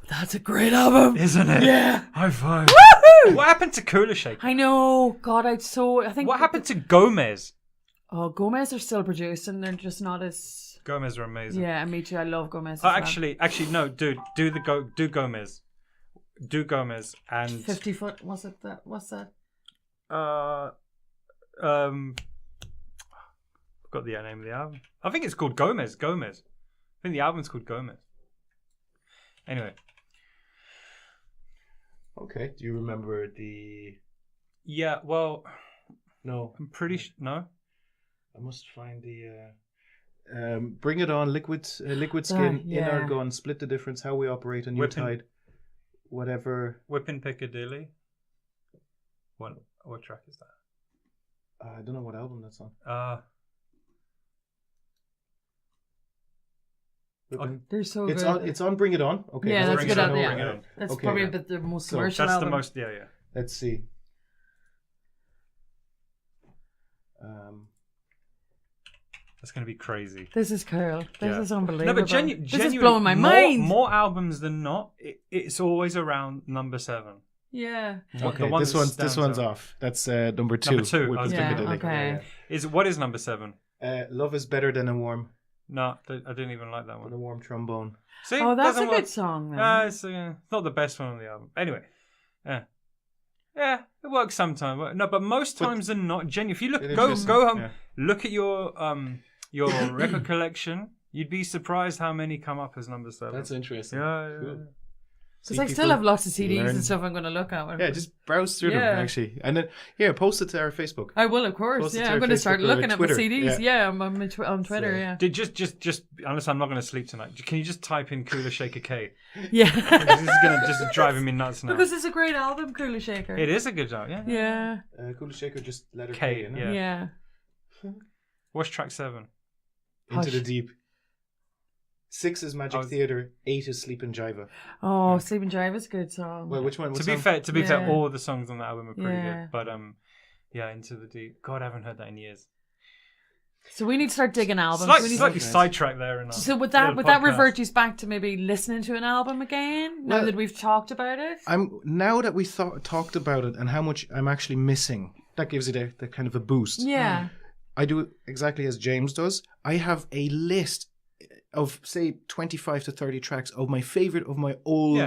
That's a great album. Isn't it? Yeah. High five. Woohoo! What happened to Cooler Shaker? I know. God, I think. What happened to Gomez? Oh, Gomez are still producing. They're just not as. Gomez are amazing. Yeah, me too. I love Gomez. as Oh, well. actually, no, dude. Do Gomez. Do Gomez and 50 foot. What's that? Got the name of the album. I think it's called Gomez. I think the album's called Gomez. Anyway. Okay. Do you remember the... Yeah, well, No. I'm pretty no. I must find the... Bring It On, Liquid Skin, yeah. In Our Gun, Split the Difference, How We Operate, A New Whipping- Tide, whatever. Whippin' Piccadilly. What track is that? I don't know what album that's on. Whippin'. They're so It's good. on. It's on. Bring It On. Okay. Yeah, that's Bring good It On, album. Bring It Yeah. On. That's Okay, probably yeah. the most So commercial That's album. the most. Yeah. Let's see. That's gonna be crazy. This is cool. This Yeah. is unbelievable. No, but this is genuinely, blowing my mind. More albums than not, it's always around number 7. Yeah. Okay. The one This that one's stands out. off. That's number 2. Number 2, I was Yeah, thinking. okay. What is number 7? Love is better than a warm No, I didn't even like that one. trombone. See, Oh, that's a doesn't good work. song then. It's not the best one on the album. Anyway, yeah, it works sometimes. No, but most times than not, genuinely. If you look, go home, Yeah. look at your record collection. You'd be surprised how many come up as number 7. That's interesting. Yeah. Cool. Because See, I still people have lots of CDs learn. and stuff I'm going to look at. Yeah, just browse through them actually, and then here, post it to our Facebook. I will, of course. Post it Yeah, to I'm our going to start Facebook or looking at my Twitter. CDs. Yeah. Yeah, I'm on Twitter. So- Yeah. Dude, just unless I'm not going to sleep tonight, can you just type in Cooler Shaker K? Yeah. This is gonna just driving me nuts now. Because it's a great album, Cooler Shaker. It is a good job. Yeah. Yeah. Cooler Shaker, just letter K, K. yeah. Yeah. What's track 7? Into the Hush. Deep. 6 is Magic Theater. 8 is Sleepin' Jiva. Oh, Sleeping Drive is a good song. Well, which one? To be fair, Yeah. all the songs on the album are pretty Yeah. good. But Into the Deep. God, I haven't heard that in years. So we need to start digging albums. We need Slightly to- sidetracked there. In So would little that podcast. revert you back to maybe listening to an album again? Now Well- that we've talked about it? Now that we talked about it and how much I'm actually missing, that gives it the kind of a boost. Yeah. I do it exactly as James does. I have a list of say 25 to 30 tracks of my favorite of my old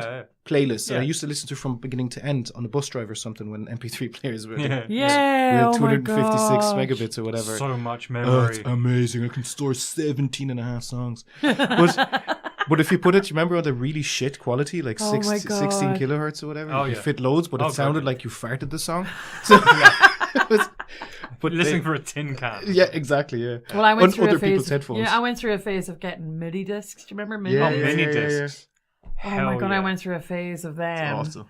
playlists that I Yeah. used to listen to from beginning to end on a bus drive or something when MP3 players were Yeah. Yeah. with Oh my 256 gosh. megabits or whatever. So much Oh, memory. it's amazing. I can store 17 and a half songs. But if you put it, you remember on the really shit quality, like Oh my 16 God. kilohertz or whatever? Oh, You yeah. fit loads, but Oh, it sounded God. like you farted the song. So, but Listening they- for a tin can. Yeah, exactly, yeah. Well, I went On through other a phase. people's headphones. Yeah, I went through a phase of getting MIDI discs. Do you remember MIDI? Yeah, Oh, yeah, mini yeah, yeah, discs. Oh my Hell god, yeah. I went through a phase of them. Awesome.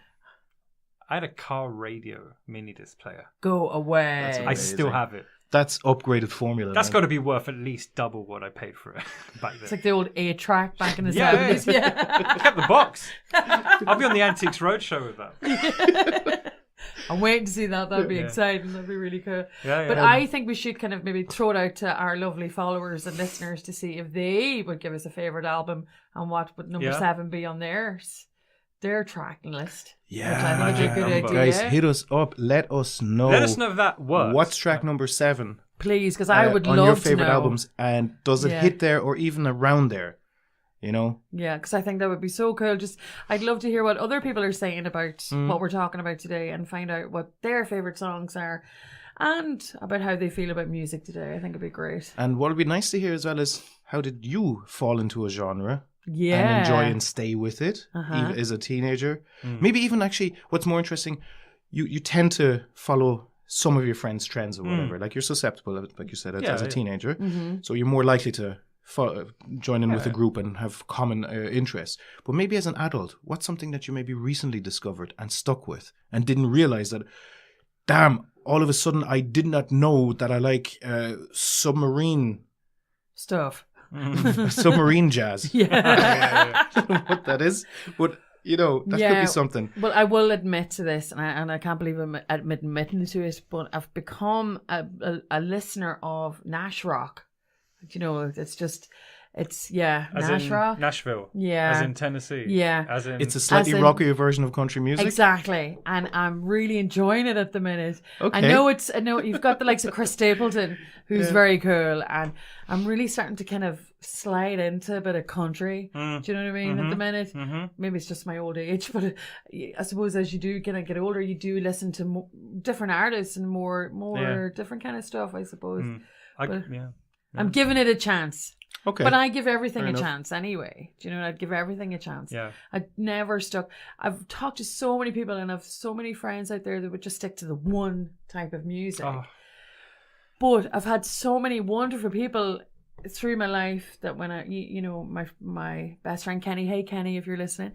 I had a car radio mini disc player. Go away. That's I amazing. still have it. That's upgraded formula. That's man. got to be worth at least double what I paid for it back then. It's like the old 8-track back in the Yeah, 70s. Yeah. I kept the box. I'll be on the Antiques Roadshow with that. I'm waiting to see that. That'd be exciting. That'd be really cool. But I think we should kind of maybe throw it out to our lovely followers and listeners to see if they would give us a favourite album and what would number 7 be on their tracking list. Yeah, I think it's a good idea. Guys, hit us up. Let us know. Let us know if that works. What's track number 7? Please, because I would on love your to favorite know. albums, and does it hit there or even around there? You know? Yeah, because I think that would be so cool. I'd love to hear what other people are saying about what we're talking about today and find out what their favorite songs are and about how they feel about music today. I think it'd be great. And what would be nice to hear as well is, how did you fall into a genre? Yeah. And enjoy and stay with it, even as a teenager. Maybe even actually, what's more interesting, you tend to follow some of your friends' trends or whatever. Like, you're susceptible, like you said, as a teenager. So you're more likely to join in with a group and have common interests. But maybe as an adult, what's something that you maybe recently discovered and stuck with and didn't realize that, damn, all of a sudden I did not know that I like submarine stuff. Submarine jazz. Yeah. I don't know what that is, but you know, that could be something. Well, I will admit to this, and I can't believe I'm admitting to it, but I've become a listener of Nash rock. You know, it's Nash rock. Nashville. Yeah. As in Tennessee. Yeah. As in, it's a slightly rockier version of country music. Exactly. And I'm really enjoying it at the minute. Okay. I know you've got the likes of Chris Stapleton, who's very cool, and I'm really starting to kind of slide into a bit of country. Do you know what I mean? At the minute. Maybe it's just my old age, but I suppose as you do kind of get older, you do listen to different artists and more different kind of stuff, I suppose. I'm giving it a chance. Okay. But I give everything a chance anyway. Do you know? I'd give everything a chance. Yeah. I'd never stuck. I've talked to so many people and I've so many friends out there that would just stick to the one type of music. Oh. But I've had so many wonderful people through my life that when my best friend Kenny, hey Kenny, if you're listening,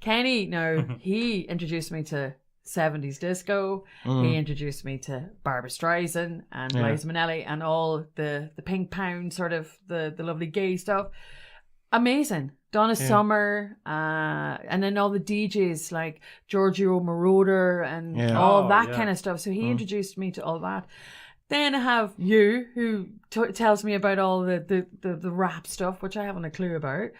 Kenny, he introduced me to 70s disco. He introduced me to Barbra Streisand and Liza Minnelli and all the Pink Pound, sort of the lovely gay stuff. Amazing. Donna Summer, and then all the DJs like Giorgio Moroder and all that kind of stuff. So he introduced me to all that. Then I have you, who tells me about all the rap stuff, which I haven't a clue about.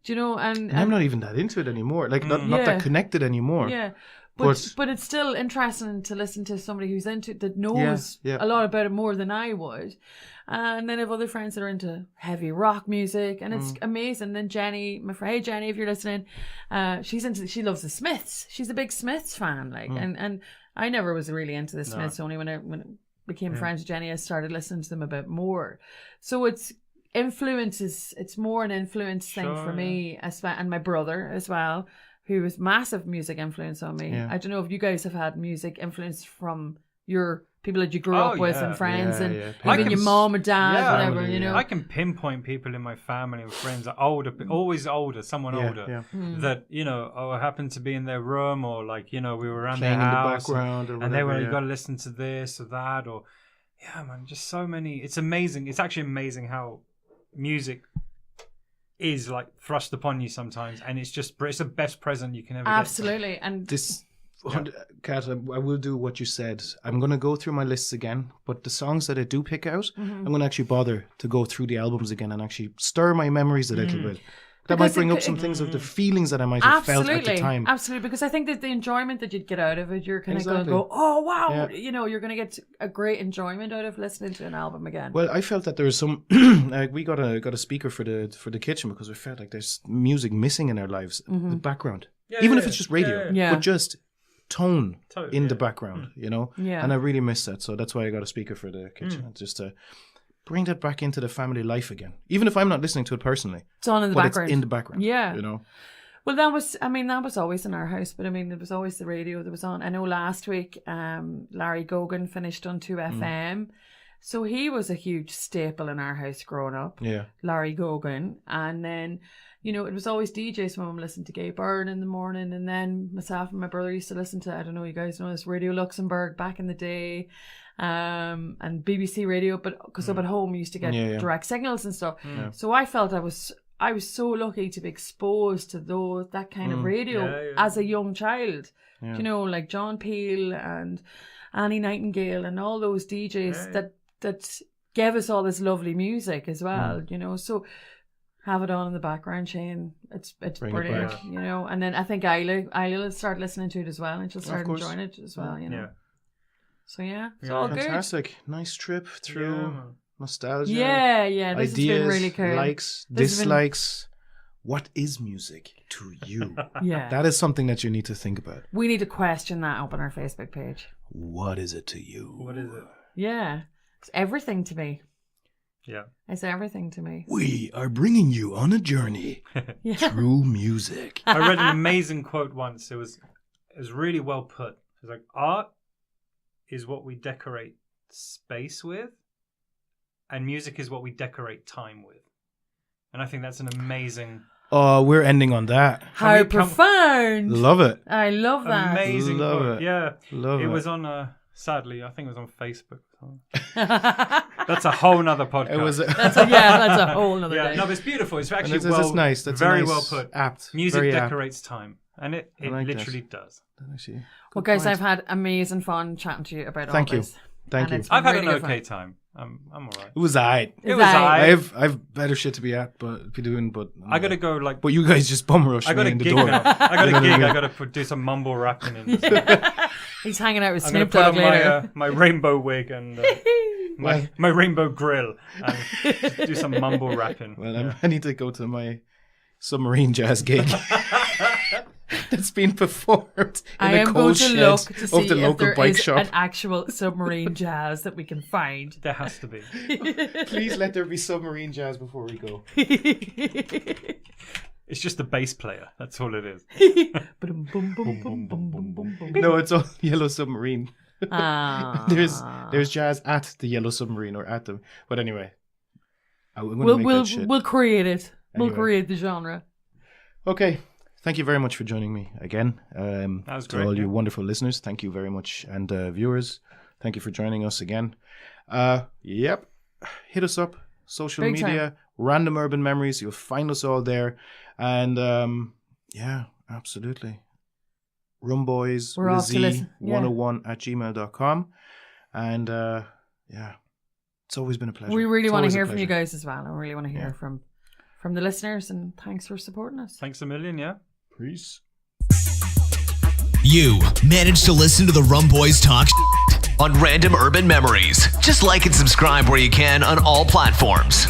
Do you know? And I'm not even that into it anymore. Like, not that connected anymore. Yeah. But it's still interesting to listen to somebody who's into that knows a lot about it more than I would. And then I have other friends that are into heavy rock music, and it's amazing. Then Jenny, my friend, hey Jenny, if you're listening, she loves the Smiths. She's a big Smiths fan, and I never was really into the Smiths. Only when I became friends with Jenny, I started listening to them a bit more. So it's more an influence thing for me, and my brother as well, who was massive music influence on me. I don't know if you guys have had music influence from your people that you grew up with and friends and even your mom or dad, whatever, you know. I can pinpoint people in my family and friends that are older, always older, someone older, that, you know, happened to be in their room, or like, you know, we were around playing their house in the background, and they were, you got to listen to this or that, or just so many. It's amazing. It's actually amazing how music is like thrust upon you sometimes, and it's the best present you can ever absolutely get. And this Kat, I will do what you said. I'm going to go through my lists again, but the songs that I do pick out, I'm going to actually bother to go through the albums again and actually stir my memories a little bit. That might bring up some things of the feelings that I might have felt at the time. Absolutely, because I think that the enjoyment that you'd get out of it, you're kind of going to go, oh wow, you know, you're going to get a great enjoyment out of listening to an album again. Well, I felt that there was some. We got a speaker for the kitchen because we felt like there's music missing in our lives. The background, even if it's just radio, but just tone in the background, you know. And I really miss that, so that's why I got a speaker for the kitchen, just to bring that back into the family life again. Even if I'm not listening to it personally, it's on in the background. It's in the background. Yeah, you know. Well, that was always in our house, but I mean, there was always the radio that was on. I know last week, Larry Gogan finished on 2FM, so he was a huge staple in our house growing up. Yeah, Larry Gogan, and then, you know, it was always DJs. My mum listened to Gay Byrne in the morning, and then myself and my brother used to listen to, I don't know, you guys know this, Radio Luxembourg back in the day, and BBC Radio, but because up at home we used to get direct signals and stuff. So I felt I was I was so lucky to be exposed to that kind of radio as a young child. Yeah. You know, like John Peel and Annie Nightingale and all those DJs that gave us all this lovely music as well. You know, so have it on in the background, Shane. It's brilliant. You know, and then I think Isla will start listening to it as well, and she'll start enjoying it as well. You know. Yeah. So it's all good. Fantastic. Nice trip through nostalgia. Yeah. This ideas, has been really cool. Likes, dislikes. What is music to you? Yeah. That is something that you need to think about. We need to question that up on our Facebook page. What is it to you? What is it? Yeah. It's everything to me. Yeah. It's everything to me. We are bringing you on a journey through music. I read an amazing quote once. It was really well put. It was like, art is what we decorate space with, and music is what we decorate time with. And I think that's an amazing... Oh, we're ending on that. How profound. Love it. I love that. Amazing Love quote. it. Yeah. Love it. It was on, sadly, I think it was on Facebook. That's a whole nother podcast. It was that's a whole nother day. No, but it's beautiful. It's actually it's nice. That's very nice, well put. Apt. Music very decorates time. And it like literally does. Actually, well, guys, point. I've had amazing fun chatting to you about Thank all you. this. Thank you. I've had really an good okay fun. time. I'm all right. It was aight. It was aight. I've better shit to be doing, but I gotta go like. But you guys just bum rush I got me a in the gig door. now. I got a gig. I gotta do some mumble rapping. He's hanging out with I'm gonna Snoop put Dogg on later. my rainbow wig and my rainbow grill and just do some mumble rapping. Well, I need to go to my submarine jazz gig. That's been performed in I a am going coal to shed look to see of the if local there bike is shop. an actual submarine jazz that we can find. There has to be. Please let there be submarine jazz before we go. It's just the bass player. That's all it is. No, it's all Yellow Submarine. Ah. There's jazz at the Yellow Submarine or at them. But anyway, I'm gonna make that shit. We'll create it. Anyway. We'll create the genre. Okay. Thank you very much for joining me again. That was to great. all you wonderful listeners, thank you very much. And viewers, thank you for joining us again. Yep. Hit us up. Social Big media, time. Random Urban Memories. You'll find us all there. And yeah, absolutely. Rumboys, We're off to listen. 101@gmail.com. And yeah, it's always been a pleasure. We really It's want to always a hear from you pleasure. guys as well. I really want to hear from the listeners, and thanks for supporting us. Thanks a million, yeah. Peace. You managed to listen to the Rum Boys talk on Random Urban Memories. Just like and subscribe where you can on all platforms.